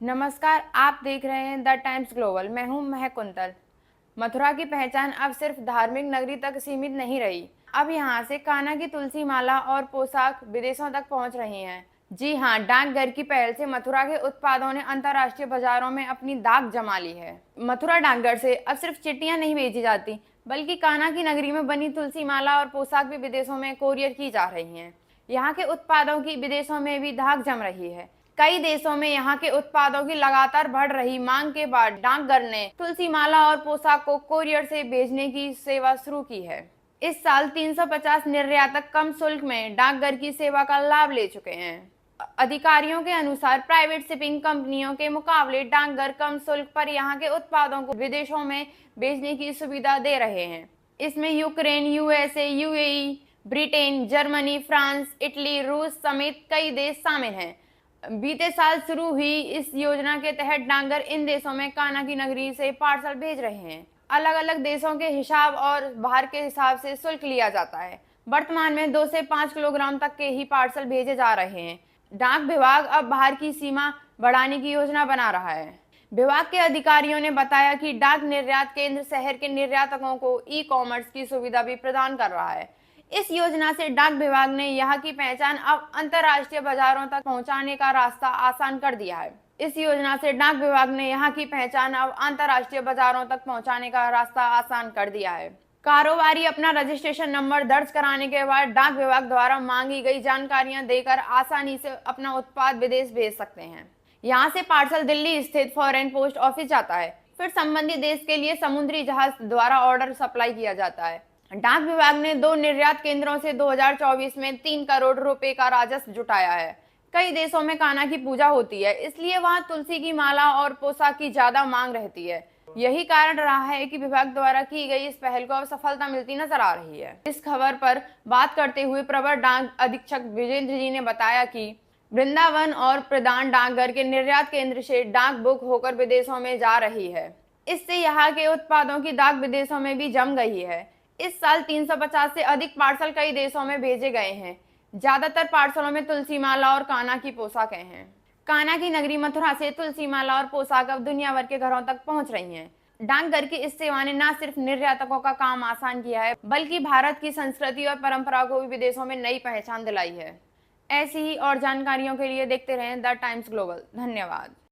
नमस्कार, आप देख रहे हैं द टाइम्स ग्लोबल। मैं हूं महक कुंतल। मथुरा की पहचान अब सिर्फ धार्मिक नगरी तक सीमित नहीं रही। अब यहां से कान्हा की तुलसी माला और पोशाक विदेशों तक पहुंच रही हैं। जी हां, डाकघर की पहल से मथुरा के उत्पादों ने अंतर्राष्ट्रीय बाजारों में अपनी दाग जमा ली है। मथुरा डाकघर से अब सिर्फ चिट्ठियां नहीं भेजी जाती, बल्कि कान्हा की नगरी में बनी तुलसी माला और पोशाक भी विदेशों में कोरियर की जा रही हैं। यहाँ के उत्पादों की विदेशों में भी धाक जम रही है। कई देशों में यहाँ के उत्पादों की लगातार बढ़ रही मांग के बाद डाकघर ने तुलसी माला और पोशाक को कोरियर से भेजने की सेवा शुरू की है। इस साल 350 निर्यातक कम शुल्क में डाकघर की सेवा का लाभ ले चुके हैं। अधिकारियों के अनुसार प्राइवेट शिपिंग कंपनियों के मुकाबले डाकघर कम शुल्क पर यहाँ के उत्पादों को विदेशों में भेजने की सुविधा दे रहे हैं। इसमें Ukraine, USA, UAE, Britain, Germany, France, Italy, रूस समेत कई देश शामिल हैं। बीते साल शुरू हुई इस योजना के तहत डाकघर इन देशों में कान्हा की नगरी से पार्सल भेज रहे हैं। अलग अलग देशों के हिसाब और भार के हिसाब से शुल्क लिया जाता है। वर्तमान में 2 से 5 किलोग्राम तक के ही पार्सल भेजे जा रहे हैं। डाक विभाग अब भार की सीमा बढ़ाने की योजना बना रहा है। विभाग के अधिकारियों ने बताया कि डाक निर्यात केंद्र शहर के निर्यातकों को ई कॉमर्स की सुविधा भी प्रदान कर रहा है। इस योजना से डाक विभाग ने यहाँ की पहचान अब अंतर्राष्ट्रीय बाजारों तक पहुँचाने का रास्ता आसान कर दिया है। इस योजना से डाक विभाग ने यहाँ की पहचान अब अंतर्राष्ट्रीय बाजारों तक पहुँचाने का रास्ता आसान कर दिया है। कारोबारी अपना रजिस्ट्रेशन नंबर दर्ज कराने के बाद डाक विभाग द्वारा मांगी गई जानकारियां देकर आसानी से अपना उत्पाद विदेश भेज सकते हैं। यहाँ से पार्सल दिल्ली स्थित फॉरेन पोस्ट ऑफिस जाता है, फिर संबंधित देश के लिए समुद्री जहाज द्वारा ऑर्डर सप्लाई किया जाता है। डाक विभाग ने 2 निर्यात केंद्रों से 2024 में 3 करोड़ रुपए का राजस्व जुटाया है। कई देशों में कान्हा की पूजा होती है, इसलिए वहां तुलसी की माला और पोशाक की ज्यादा मांग रहती है। यही कारण रहा है कि विभाग द्वारा की गई इस पहल को अब सफलता मिलती नजर आ रही है। इस खबर पर बात करते हुए प्रवर डाक अधीक्षक विजेंद्र जी ने बताया कि वृंदावन और प्रधान डाकघर के निर्यात केंद्र से डाक बुक होकर विदेशों में जा रही है। इससे यहाँ के उत्पादों की दाग विदेशों में भी जम गई है। इस साल 350 से अधिक पार्सल कई देशों में भेजे गए हैं। ज्यादातर पार्सलों में तुलसी माला और कान्हा की पोशाकें हैं। कान्हा की नगरी मथुरा से तुलसी माला और पोशाक अब दुनिया भर के घरों तक पहुंच रही हैं। डाकघर की इस सेवा ने न सिर्फ निर्यातकों का काम आसान किया है, बल्कि भारत की संस्कृति और परंपरा को भी विदेशों में नई पहचान दिलाई है। ऐसी ही और जानकारियों के लिए देखते रहें द टाइम्स ग्लोबल। धन्यवाद।